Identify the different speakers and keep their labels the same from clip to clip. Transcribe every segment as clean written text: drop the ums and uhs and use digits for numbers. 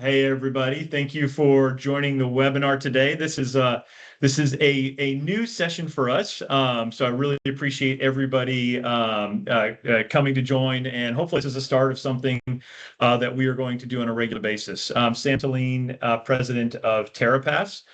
Speaker 1: Hey everybody, thank you for joining the webinar today. This is a new session for us, so I really appreciate everybody coming to join, and hopefully this is the start of something that we are going to do on a regular basis. Santal, president of Terrapass.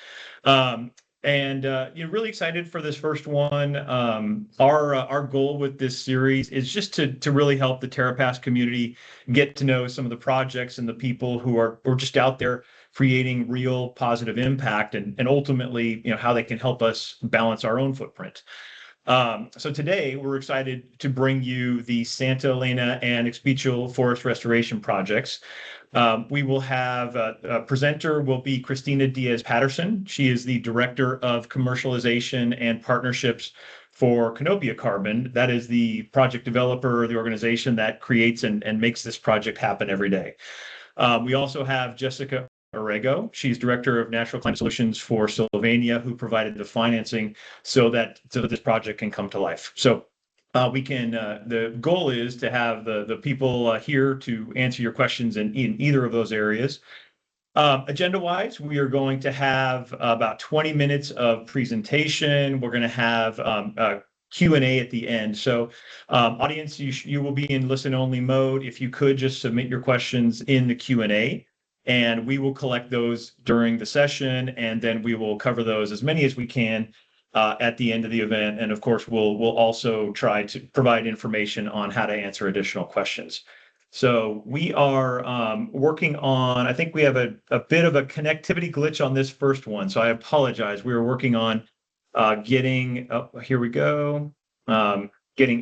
Speaker 1: You're really excited for this first one. Our goal with this series is just to really help the Terrapass community get to know some of the projects and the people who are just out there creating real positive impact and ultimately, how they can help us balance our own footprint. So today we're excited to bring you the Santa Elena and X-Pichil forest restoration projects. We will have a presenter will be Kristina Diaz Paterson. She is the Director of Commercialization and Partnerships for Canopia Carbon. That is the project developer, the organization that creates and makes this project happen every day. We also have Jessica Orrego. She's Director of Natural Climate Solutions for Slovenia, who provided the financing so that this project can come to life. So the goal is to have the people here to answer your questions in either of those areas. Agenda-wise, we are going to have about 20 minutes of presentation. We're going to have Q&A at the end. So audience, you will be in listen-only mode. If you could just submit your questions in the Q&A, and we will collect those during the session, and then we will cover those as many as we can at the end of the event. And of course, we'll also try to provide information on how to answer additional questions. So we are working on, I think we have a bit of a connectivity glitch on this first one. So I apologize. We were working on getting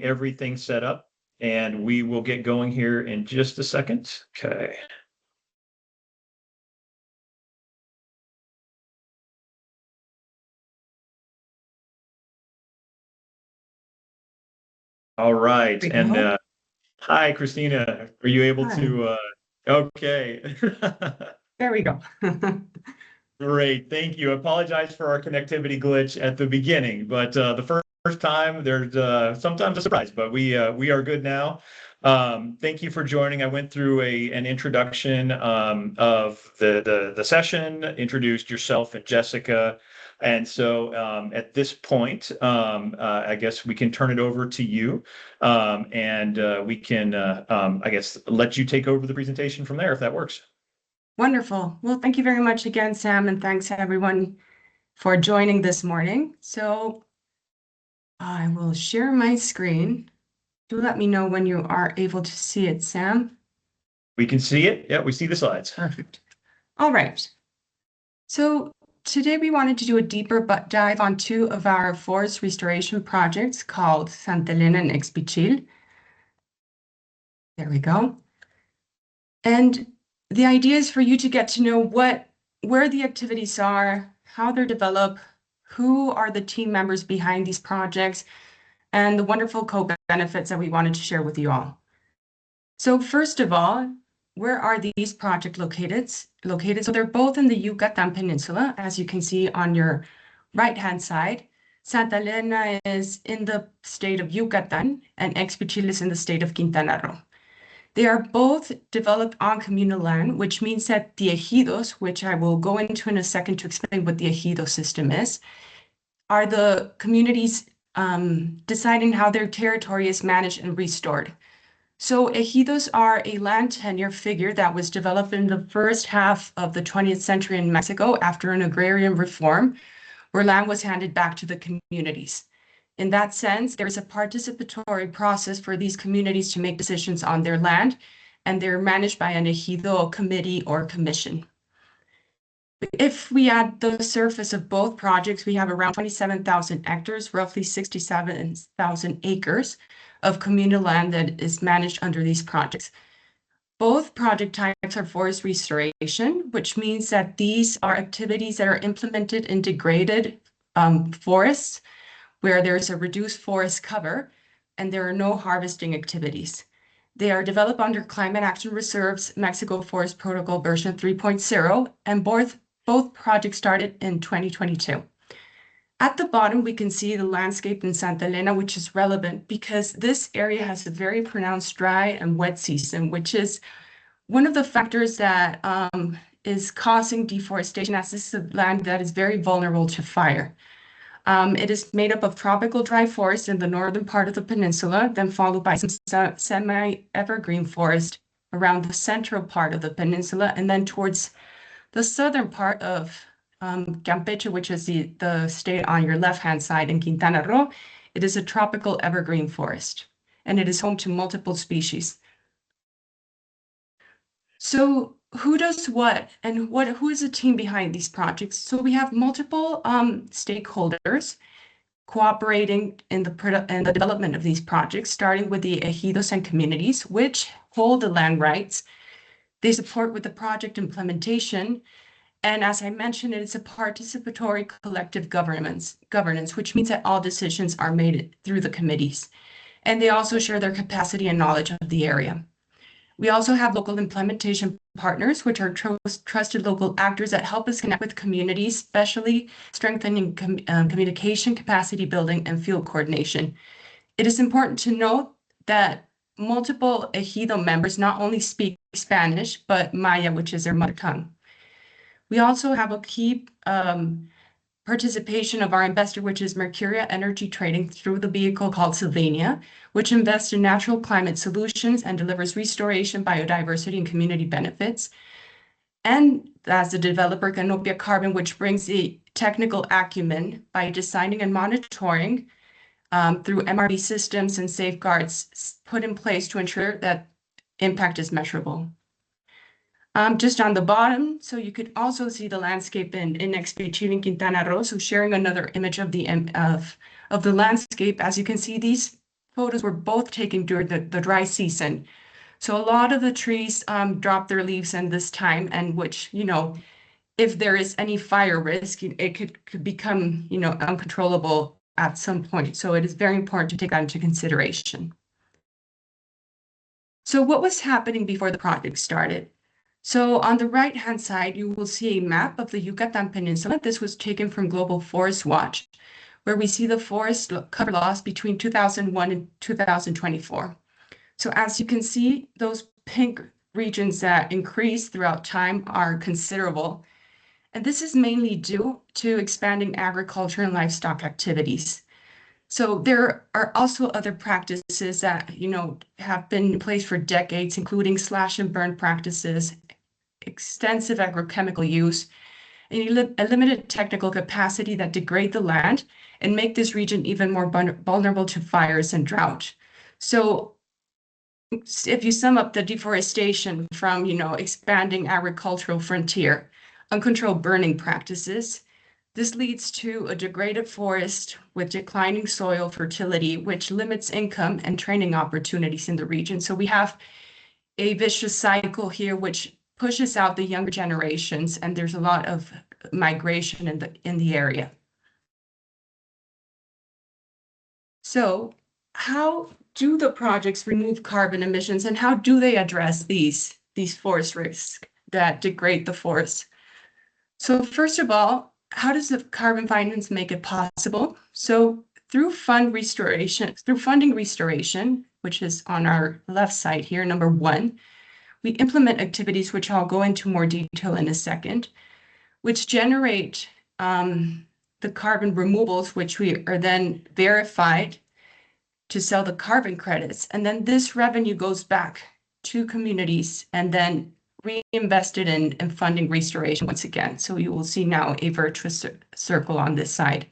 Speaker 1: everything set up, and we will get going here in just a second. Okay. All right. And hi, Kristina. Are you able to? Okay.
Speaker 2: There we go.
Speaker 1: Great. Thank you. I apologize for our connectivity glitch at the beginning, but the first time there's sometimes a surprise, but we are good now. Thank you for joining. I went through an introduction of the session, introduced yourself and Jessica. And so at this point, I guess we can turn it over to you, and we can, I guess, let you take over the presentation from there, if that works.
Speaker 2: Wonderful. Well, thank you very much again, Sam, and thanks everyone for joining this morning. So I will share my screen. Do let me know when you are able to see it, Sam.
Speaker 1: We can see it. Yeah, we see the slides.
Speaker 2: Perfect. All right. So today we wanted to do a deeper dive on two of our forest restoration projects called Santa Elena and X-Pichil. There we go. And the idea is for you to get to know where the activities are, how they're developed, who are the team members behind these projects, and the wonderful co-benefits that we wanted to share with you all. So first of all, where are these projects located? So they're both in the Yucatan Peninsula, as you can see on your right-hand side. Santa Elena is in the state of Yucatan, and X-Pichil is in the state of Quintana Roo. They are both developed on communal land, which means that the ejidos, which I will go into in a second to explain what the ejido system is, are the communities deciding how their territory is managed and restored. So ejidos are a land tenure figure that was developed in the first half of the 20th century in Mexico after an agrarian reform, where land was handed back to the communities. In that sense, there's a participatory process for these communities to make decisions on their land, and they're managed by an ejido committee or commission. If we add the surface of both projects, we have around 27,000 hectares, roughly 67,000 acres of communal land that is managed under these projects. Both project types are forest restoration, which means that these are activities that are implemented in degraded forests, where there's a reduced forest cover and there are no harvesting activities. They are developed under Climate Action Reserve's Mexico Forest Protocol version 3.0, and both projects started in 2022. At the bottom, we can see the landscape in Santa Elena, which is relevant because this area has a very pronounced dry and wet season, which is one of the factors that is causing deforestation, as this is land that is very vulnerable to fire. It is made up of tropical dry forest in the northern part of the peninsula, then followed by some semi-evergreen forest around the central part of the peninsula, and then towards the southern part of Campeche, which is the state on your left-hand side in Quintana Roo. It is a tropical evergreen forest, and it is home to multiple species. So who does what, and who is the team behind these projects? So we have multiple stakeholders cooperating in the development of these projects, starting with the ejidos and communities, which hold the land rights. They support with the project implementation. And as I mentioned, it is a participatory collective governance, which means that all decisions are made through the committees. And they also share their capacity and knowledge of the area. We also have local implementation partners, which are trusted local actors that help us connect with communities, especially strengthening communication, capacity building, and field coordination. It is important to note that multiple ejido members not only speak Spanish, but Maya, which is their mother tongue. We also have a key participation of our investor, which is Mercuria Energy Trading, through the vehicle called Sylvania, which invests in natural climate solutions and delivers restoration, biodiversity, and community benefits. And as the developer, Canopia Carbon, which brings the technical acumen by designing and monitoring through MRV systems and safeguards put in place to ensure that impact is measurable. Just on the bottom, so you could also see the landscape in X-Pichil in Quintana Roo. So sharing another image of the landscape. As you can see, these photos were both taken during the dry season. So a lot of the trees drop their leaves in this time, and which, if there is any fire risk, it could become, uncontrollable at some point. So it is very important to take that into consideration. So what was happening before the project started? So on the right-hand side, you will see a map of the Yucatan Peninsula. This was taken from Global Forest Watch, where we see the forest cover loss between 2001 and 2024. So as you can see, those pink regions that increase throughout time are considerable. And this is mainly due to expanding agriculture and livestock activities. So there are also other practices that, have been in place for decades, including slash and burn practices, extensive agrochemical use, and a limited technical capacity that degrade the land and make this region even more vulnerable to fires and drought. So if you sum up the deforestation from, expanding agricultural frontier, uncontrolled burning practices, this leads to a degraded forest with declining soil fertility, which limits income and training opportunities in the region. So we have a vicious cycle here, which pushes out the younger generations, and there's a lot of migration in the area. So how do the projects remove carbon emissions, and how do they address these forest risks that degrade the forest? So first of all, how does the carbon finance make it possible? So through funding restoration, which is on our left side here, number 1, we implement activities, which I'll go into more detail in a second, which generate the carbon removals, which we are then verified to sell the carbon credits. And then this revenue goes back to communities and then reinvested in funding restoration once again. So you will see now a virtuous circle on this side.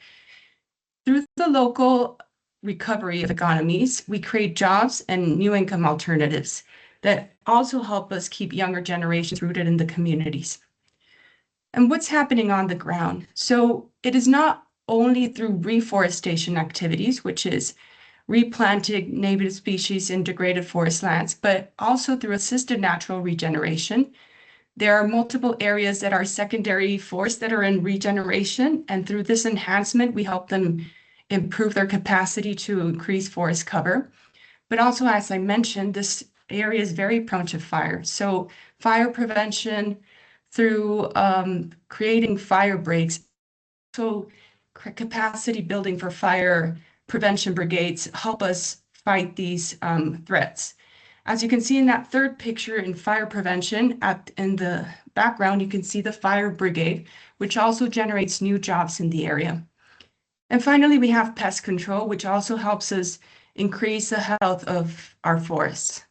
Speaker 2: Through the local recovery of economies, we create jobs and new income alternatives that also help us keep younger generations rooted in the communities. And what's happening on the ground? So it is not only through reforestation activities, which is replanting native species in degraded forest lands, but also through assisted natural regeneration. There are multiple areas that are secondary forests that are in regeneration, and through this enhancement, we help them improve their capacity to increase forest cover. But also, as I mentioned, this area is very prone to fire. So fire prevention through creating fire breaks, so capacity building for fire prevention brigades help us fight these threats. As you can see in that third picture in fire prevention, in the background, you can see the fire brigade, which also generates new jobs in the area. And finally, we have pest control, which also helps us increase the health of our forests.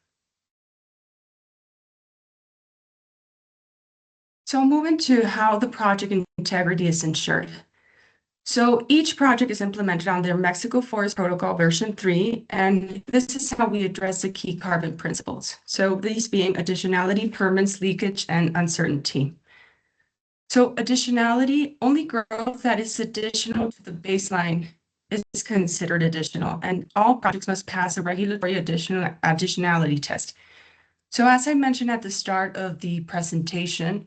Speaker 2: So I'll move into how the project integrity is ensured. So each project is implemented on their Mexico Forest Protocol version 3, and this is how we address the key carbon principles. So these being additionality, permanence, leakage, and uncertainty. So additionality, only growth that is additional to the baseline is considered additional, and all projects must pass a regulatory additionality test. So as I mentioned at the start of the presentation,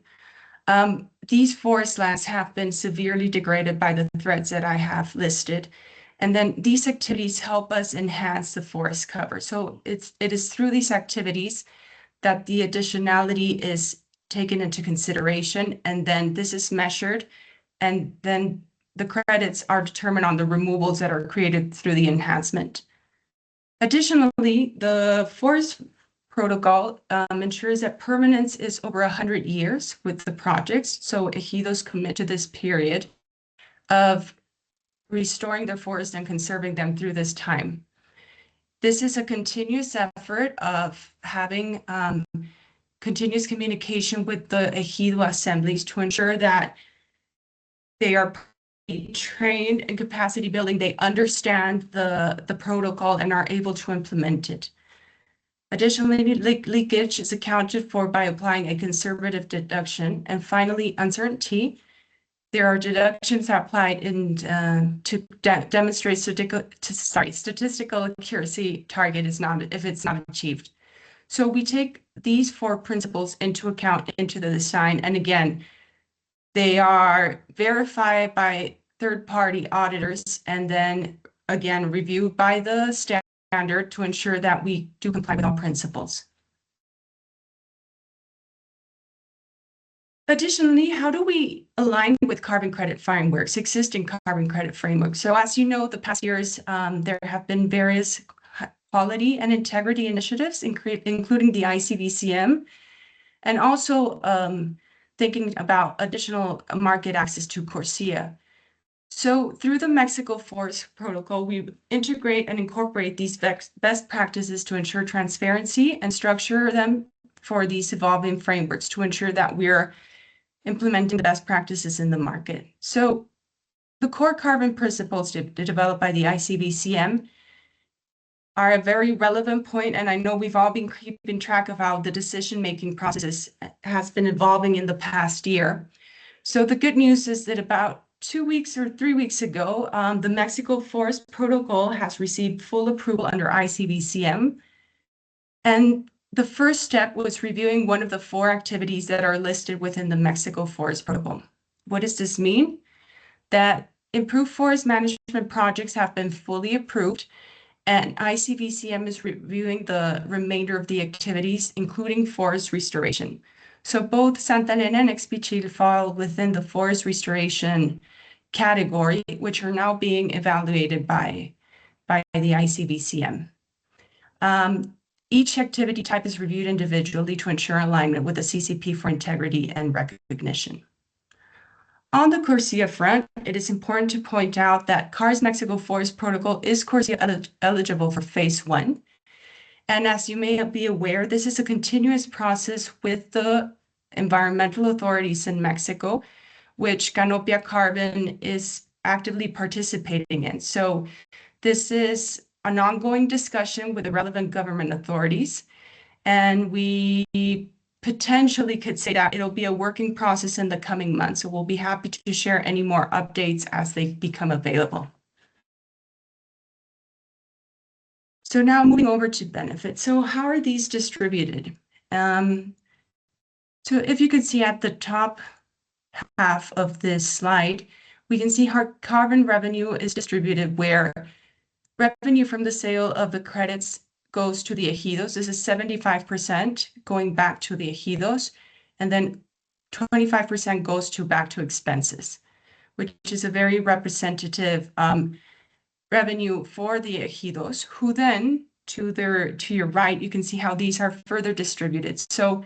Speaker 2: these forest lands have been severely degraded by the threats that I have listed. And then these activities help us enhance the forest cover. So it is through these activities that the additionality is taken into consideration, and then this is measured, and then the credits are determined on the removals that are created through the enhancement. Additionally, the forest protocol ensures that permanence is over 100 years with the projects. So ejidos commit to this period of restoring their forest and conserving them through this time. This is a continuous effort of having continuous communication with the ejido assemblies to ensure that they are trained in capacity building, they understand the protocol and are able to implement it. Additionally, leakage is accounted for by applying a conservative deduction. And finally, uncertainty. There are deductions applied to demonstrate statistical accuracy target if it's not achieved. So we take these 4 principles into account into the design. And again, they are verified by third-party auditors and then again reviewed by the standard to ensure that we do comply with all principles. Additionally, how do we align with carbon credit frameworks, existing carbon credit frameworks? So as you know, the past years, there have been various quality and integrity initiatives, including the ICVCM, and also thinking about additional market access to CORSIA. So through the Mexico Forest Protocol, we integrate and incorporate these best practices to ensure transparency and structure them for these evolving frameworks to ensure that we're implementing the best practices in the market. So the core carbon principles developed by the ICVCM are a very relevant point, and I know we've all been keeping track of how the decision-making process has been evolving in the past year. So the good news is that about 2 weeks or 3 weeks ago, the Mexico Forest Protocol has received full approval under ICVCM. And the first step was reviewing one of the 4 activities that are listed within the Mexico Forest Protocol. What does this mean? That improved forest management projects have been fully approved, and ICVCM is reviewing the remainder of the activities, including forest restoration. So both Santal and X-Pichil fall within the forest restoration category, which are now being evaluated by the ICVCM. Each activity type is reviewed individually to ensure alignment with the CCP for integrity and recognition. On the CORSIA front, it is important to point out that CAR's Mexico Forest Protocol is CORSIA eligible for phase 1. And as you may be aware, this is a continuous process with the environmental authorities in Mexico, which Canopia Carbon is actively participating in. So this is an ongoing discussion with the relevant government authorities, and we potentially could say that it'll be a working process in the coming months. So we'll be happy to share any more updates as they become available. So now moving over to benefits. So how are these distributed? So if you could see at the top half of this slide, we can see how carbon revenue is distributed, where revenue from the sale of the credits goes to the ejidos. This is 75% going back to the ejidos, and then 25% goes back to expenses, which is a very representative revenue for the ejidos, who then to your right, you can see how these are further distributed. So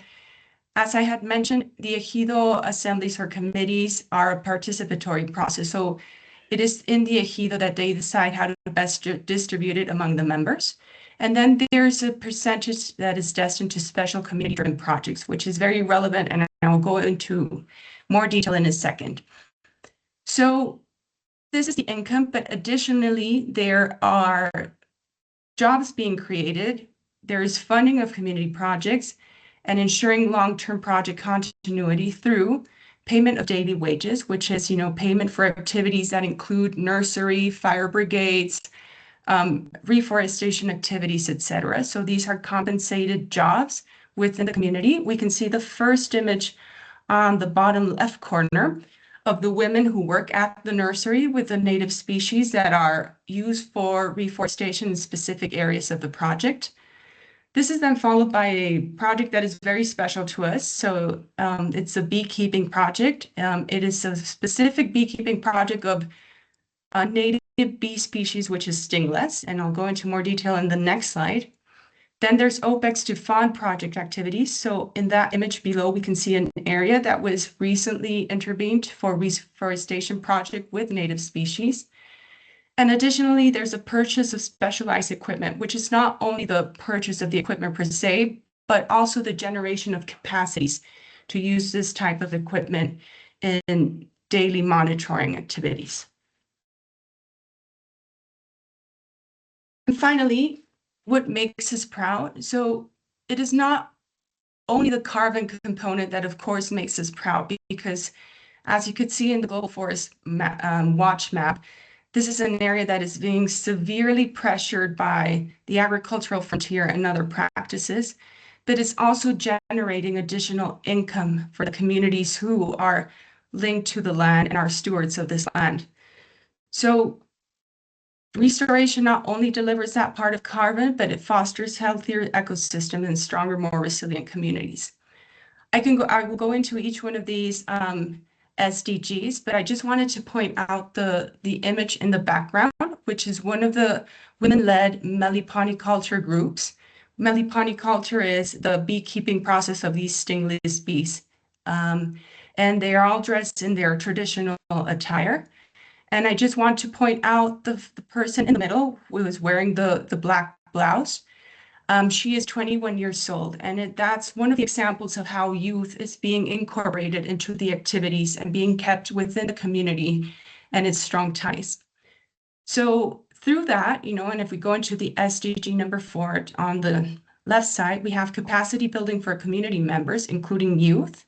Speaker 2: as I had mentioned, the ejido assemblies or committees are a participatory process. So it is in the ejido that they decide how to best distribute it among the members. And then there's a percentage that is destined to special community-driven projects, which is very relevant, and I'll go into more detail in a second. So this is the income, but additionally, there are jobs being created. There is funding of community projects and ensuring long-term project continuity through payment of daily wages, which is, payment for activities that include nursery, fire brigades, reforestation activities, etc. So these are compensated jobs within the community. We can see the first image on the bottom left corner of the women who work at the nursery with the native species that are used for reforestation in specific areas of the project. This is then followed by a project that is very special to us. So it's a beekeeping project. It is a specific beekeeping project of a native bee species, which is stingless, and I'll go into more detail in the next slide. Then there's OPEX to fund project activities. So in that image below, we can see an area that was recently intervened for reforestation project with native species. And additionally, there's a purchase of specialized equipment, which is not only the purchase of the equipment per se, but also the generation of capacities to use this type of equipment in daily monitoring activities. And finally, what makes us proud? So it is not only the carbon component that, of course, makes us proud, because as you could see in the Global Forest Watch map, this is an area that is being severely pressured by the agricultural frontier and other practices, but it's also generating additional income for the communities who are linked to the land and are stewards of this land. So restoration not only delivers that part of carbon, but it fosters healthier ecosystems and stronger, more resilient communities. I will go into each one of these SDGs, but I just wanted to point out the image in the background, which is one of the women-led meliponiculture groups. Meliponiculture is the beekeeping process of these stingless bees. And they are all dressed in their traditional attire. And I just want to point out the person in the middle who is wearing the black blouse. She is 21 years old, and that's one of the examples of how youth is being incorporated into the activities and being kept within the community and its strong ties. So through that, and if we go into the SDG number 4 on the left side, we have capacity building for community members, including youth,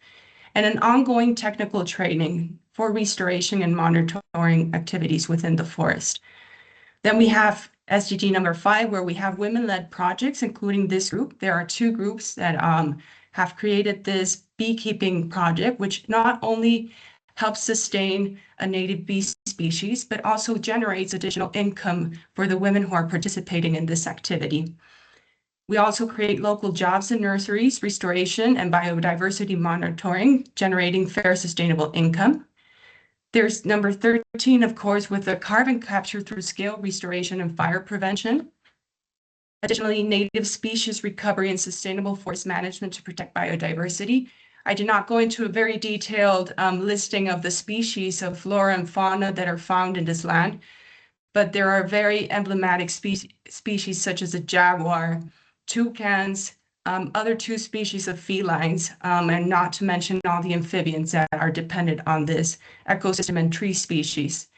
Speaker 2: and an ongoing technical training for restoration and monitoring activities within the forest. Then we have SDG number 5, where we have women-led projects, including this group. There are 2 groups that have created this beekeeping project, which not only helps sustain a native bee species, but also generates additional income for the women who are participating in this activity. We also create local jobs in nurseries, restoration, and biodiversity monitoring, generating fair, sustainable income. There's number 13, of course, with the carbon capture through scale restoration and fire prevention. Additionally, native species recovery and sustainable forest management to protect biodiversity. I did not go into a very detailed listing of the species of flora and fauna that are found in this land, but there are very emblematic species such as the jaguar, toucans, other 2 species of felines, and not to mention all the amphibians that are dependent on this ecosystem and tree species.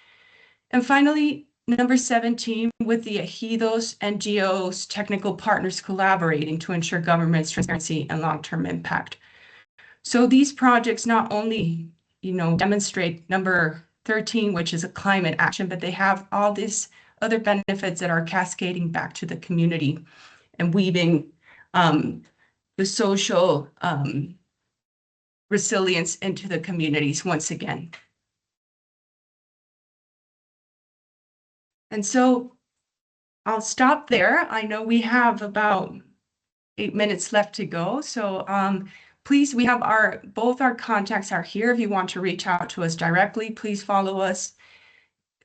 Speaker 2: And finally, number 17, with the ejidos, NGOs, technical partners collaborating to ensure government's transparency and long-term impact. So these projects not only, demonstrate number 13, which is a climate action, but they have all these other benefits that are cascading back to the community and weaving the social resilience into the communities once again. And so I'll stop there. I know we have about 8 minutes left to go. So please, we have both our contacts are here. If you want to reach out to us directly, please follow us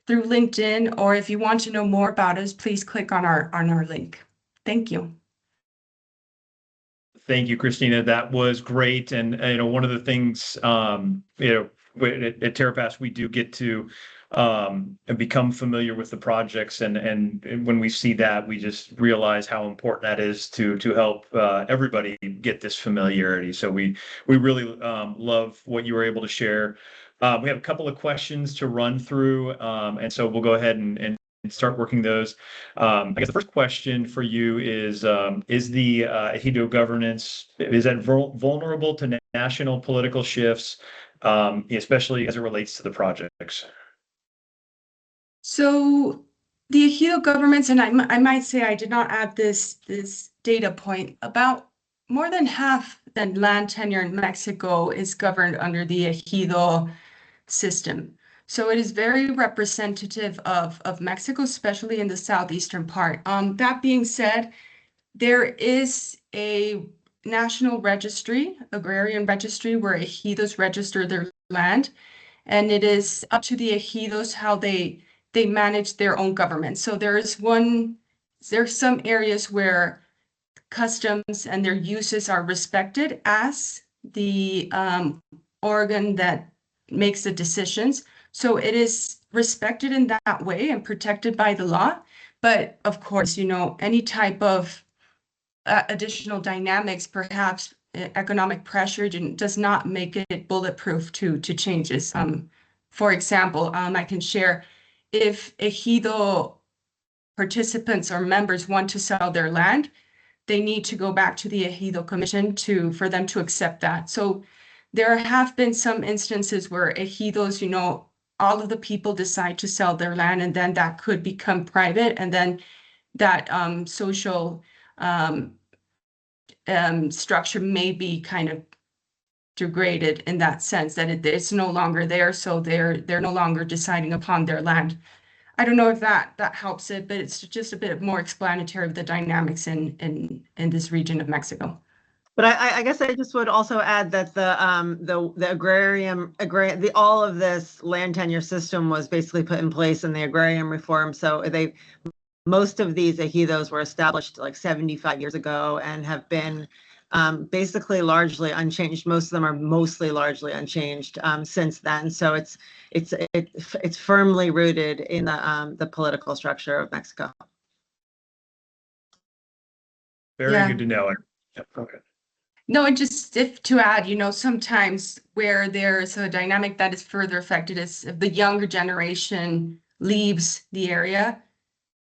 Speaker 2: through LinkedIn, or if you want to know more about us, please click on our link. Thank you.
Speaker 1: Thank you, Kristina. That was great. And one of the things, at Terrapass, we do get to become familiar with the projects, and when we see that, we just realize how important that is to help everybody get this familiarity. So we really love what you were able to share. We have a couple of questions to run through, and so we'll go ahead and start working those. I guess the first question for you is the ejido governance, is that vulnerable to national political shifts, especially as it relates to the projects?
Speaker 2: So the ejido governments, and I might say I did not add this data point, about more than half the land tenure in Mexico is governed under the ejido system. So it is very representative of Mexico, especially in the southeastern part. That being said, there is a national registry, agrarian registry, where ejidos register their land, and it is up to the ejidos how they manage their own government. So there's some areas where customs and their uses are respected as the organ that makes the decisions. So it is respected in that way and protected by the law. But of course, any type of additional dynamics, perhaps economic pressure, does not make it bulletproof to changes. For example, I can share, if ejido participants or members want to sell their land, they need to go back to the ejido commission for them to accept that. So there have been some instances where ejidos, all of the people decide to sell their land, and then that could become private, and then that social structure may be kind of degraded in that sense, that it's no longer there, so they're no longer deciding upon their land. I don't know if that helps it, but it's just a bit more explanatory of the dynamics in this region of Mexico.
Speaker 3: But I guess I just would also add that all of this land tenure system was basically put in place in the agrarian reform. So most of these ejidos were established like 75 years ago and have been basically largely unchanged. Most of them are mostly largely unchanged since then. So it's firmly rooted in the political structure of Mexico.
Speaker 1: Very good to know. Yep, okay.
Speaker 2: No, and just to add, sometimes where there's a dynamic that is further affected is if the younger generation leaves the area,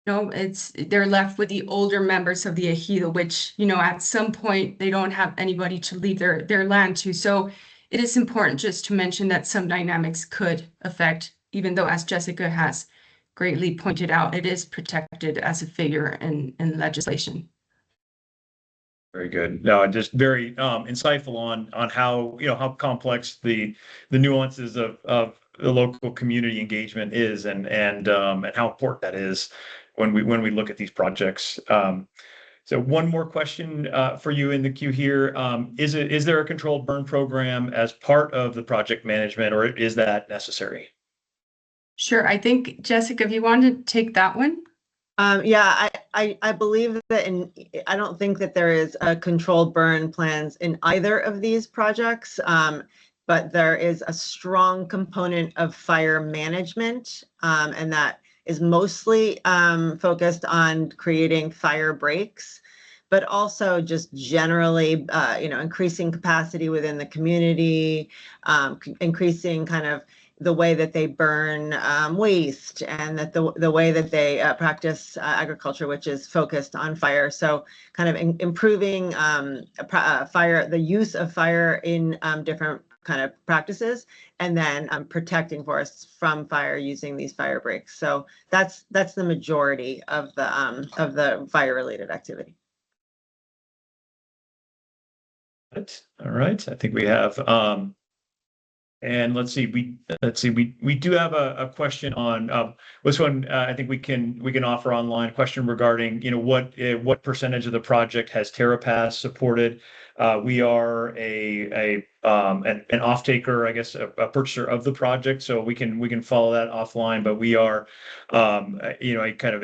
Speaker 2: they're left with the older members of the ejido, which, at some point they don't have anybody to leave their land to. So it is important just to mention that some dynamics could affect, even though, as Jessica has greatly pointed out, it is protected as a figure in legislation.
Speaker 1: Very good. No, just very insightful on how complex the nuances of the local community engagement is, and how important that is when we look at these projects. So one more question for you in the queue here. Is there a controlled burn program as part of the project management, or is that necessary?
Speaker 2: Sure. I think, Jessica, if you want to take that one.
Speaker 3: Yeah, I believe that I don't think that there is a controlled burn plans in either of these projects, but there is a strong component of fire management, and that is mostly focused on creating fire breaks, but also just generally, increasing capacity within the community, increasing kind of the way that they burn waste, and that the way that they practice agriculture, which is focused on fire. So kind of improving the use of fire in different kind of practices, and then protecting forests from fire using these fire breaks. So that's the majority of the fire related activity.
Speaker 1: All right. I think we have and let's see, we do have a question on this one. I think we can offer online a question regarding, what percentage of the project has Terrapass supported. We are an off-taker, I guess, a purchaser of the project, so we can follow that offline. But we are, a kind of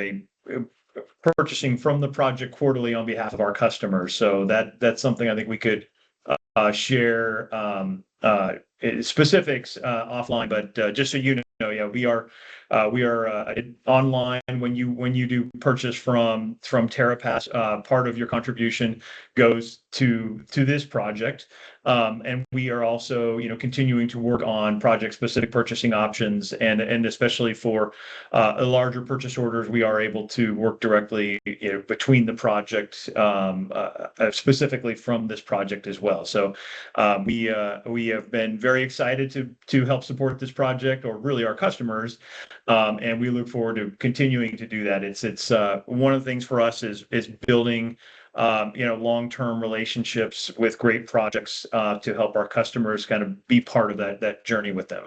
Speaker 1: purchasing from the project quarterly on behalf of our customers. So that's something I think we could share specifics offline, but just so you know, yeah, we are online when you do purchase from Terrapass. Part of your contribution goes to this project, and we are also continuing to work on project specific purchasing options, and especially for larger purchase orders, we are able to work directly between the project, specifically from this project as well. So we have been very excited to help support this project, or really our customers, and we look forward to continuing to do that. It's one of the things for us is building long-term relationships with great projects to help our customers kind of be part of that journey with them.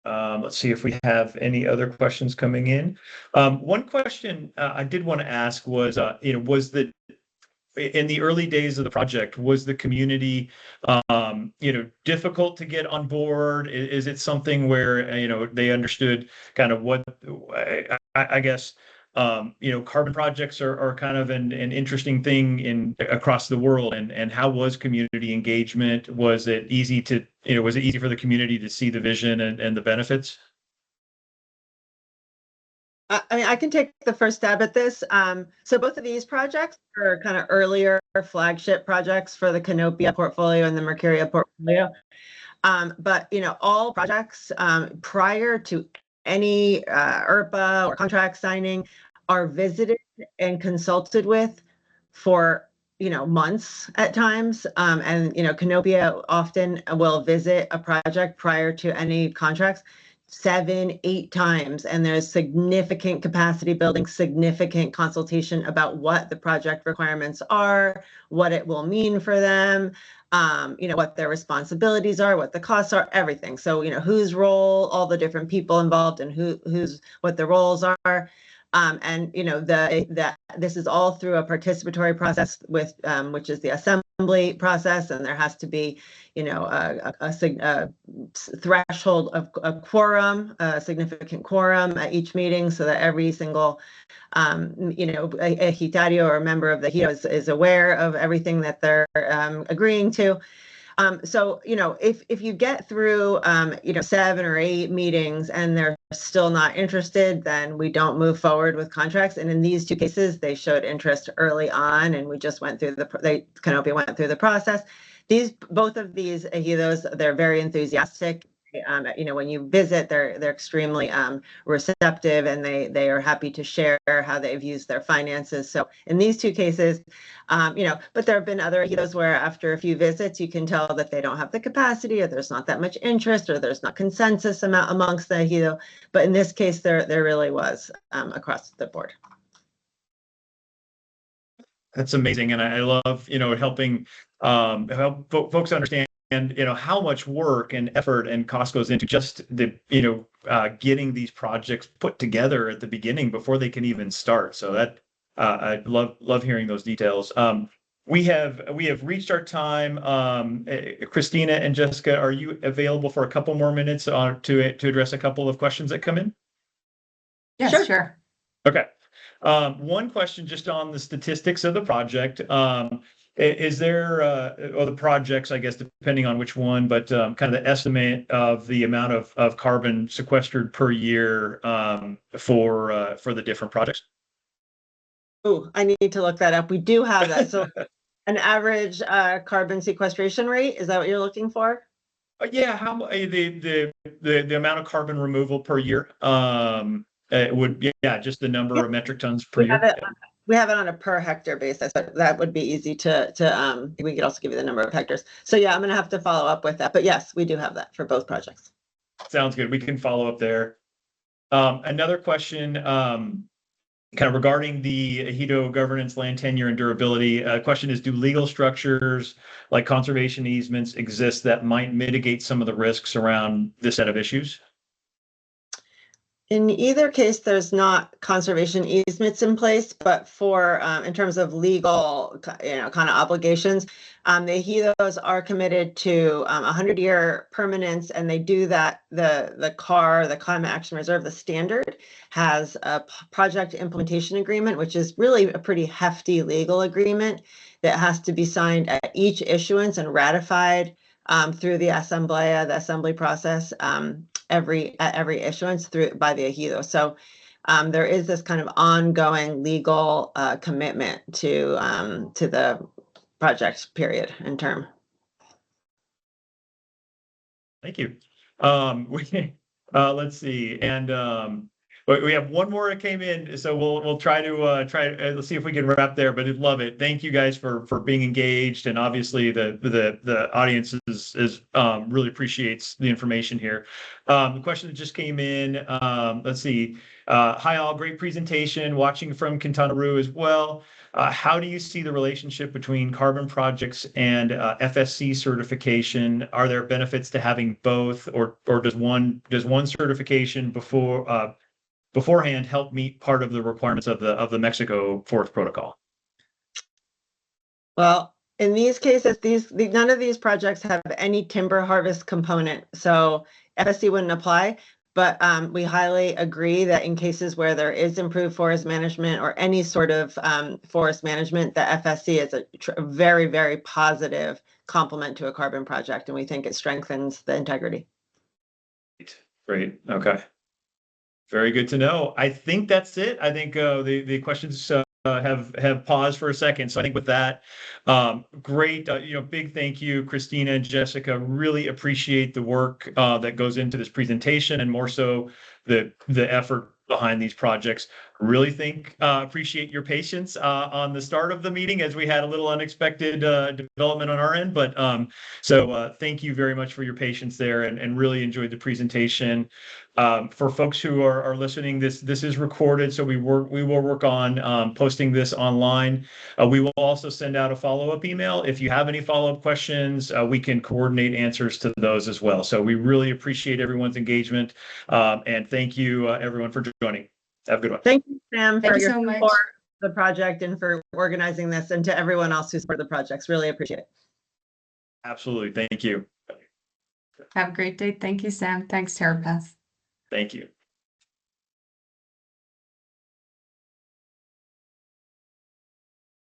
Speaker 1: Let's see if we have any other questions coming in. One question I did want to ask was, in the early days of the project, was the community, difficult to get on board? Is it something where, they understood kind of what, I guess, carbon projects are kind of an interesting thing across the world, and how was community engagement? Was it easy for the community to see the vision and the benefits?
Speaker 3: I mean, I can take the first stab at this. So both of these projects are kind of earlier flagship projects for the Canopia portfolio and the Mercuria portfolio. But all projects prior to any ERPA or contract signing are visited and consulted with for months at times. And Canopia often will visit a project prior to any contracts 7, 8 times, and there's significant capacity building, significant consultation about what the project requirements are, what it will mean for them, what their responsibilities are, what the costs are, everything. So whose role, all the different people involved, and what the roles are. And this is all through a participatory process with which is the assembly process, and there has to be a threshold of a quorum, a significant quorum at each meeting, so that every single Ejitario or a member of the Ejido is aware of everything that they're agreeing to. So if you get through 7 or 8 meetings and they're still not interested, then we don't move forward with contracts. And in these 2 cases, they showed interest early on, and we just went through Canopia went through the process. Both of these ejidos, they're very enthusiastic. When you visit, they're extremely receptive, and they are happy to share how they've used their finances. So in these 2 cases, but there have been other ejidos where after a few visits, you can tell that they don't have the capacity, or there's not that much interest, or there's not consensus amongst the ejido. But in this case, there really was across the board.
Speaker 1: That's amazing, and I love helping help folks understand how much work and effort and cost goes into just the getting these projects put together at the beginning before they can even start. So that I love hearing those details. We have reached our time. Kristina and Jessica, are you available for a couple more minutes to address a couple of questions that come in?
Speaker 2: Yes, sure.
Speaker 1: Okay. One question just on the statistics of the project. Is there, or the projects, I guess, depending on which one, but kind of the estimate of the amount of carbon sequestered per year for the different projects?
Speaker 3: Oh, I need to look that up. We do have that. So an average carbon sequestration rate, is that what you're looking for?
Speaker 1: Yeah, how the amount of carbon removal per year would be, just the number of metric tons per year.
Speaker 3: We have it on a per hectare basis, but that would be easy to we could also give you the number of hectares. So yeah, I'm going to have to follow up with that. But yes, we do have that for both projects.
Speaker 1: Sounds good. We can follow up there. Another question, kind of regarding the Ejido governance, land tenure, and durability. Question is, do legal structures like conservation easements exist that might mitigate some of the risks around this set of issues?
Speaker 3: In either case, there's not conservation easements in place, but for in terms of legal, kind of obligations, the ejidos are committed to 100-year permanence, and they do that. The Climate Action Reserve, the standard, has a project implementation agreement, which is really a pretty hefty legal agreement that has to be signed at each issuance and ratified through the assembly process. At every issuance by the ejido. So there is this kind of ongoing legal commitment to the project period and term.
Speaker 1: Thank you. Let's see, and we have one more that came in, so we'll try to let's see if we can wrap there. But I'd love it. Thank you guys for being engaged, and obviously the audience is really appreciates the information here. The question that just came in. Let's see. Hi all, great presentation. Watching from Quintana Roo as well. How do you see the relationship between carbon projects and FSC certification? Are there benefits to having both, or does one certification beforehand help meet part of the requirements of the Mexico Forest Protocol?
Speaker 3: Well, in these cases, none of these projects have any timber harvest component, so FSC wouldn't apply. But we highly agree that in cases where there is improved forest management or any sort of forest management, the FSC is a very, very positive complement to a carbon project, and we think it strengthens the integrity.
Speaker 1: Great. Okay. Very good to know. I think that's it. I think the questions have paused for a second. So I think with that, great. Big thank you, Kristina and Jessica. Really appreciate the work that goes into this presentation, and more so the effort behind these projects. Really appreciate your patience on the start of the meeting, as we had a little unexpected development on our end. But so thank you very much for your patience there, and really enjoyed the presentation. For folks who are listening, this is recorded, so we will work on posting this online. We will also send out a follow-up email. If you have any follow-up questions, we can coordinate answers to those as well. So we really appreciate everyone's engagement, and thank you everyone for joining. Have a good one.
Speaker 3: Thank you, Sam, for your
Speaker 2: so much.
Speaker 3: support of the project and for organizing this, and to everyone else who supported the projects. Really appreciate it.
Speaker 1: Absolutely. Thank you.
Speaker 2: Have a great day. Thank you, Sam. Thanks, Terrapass.
Speaker 1: Thank you.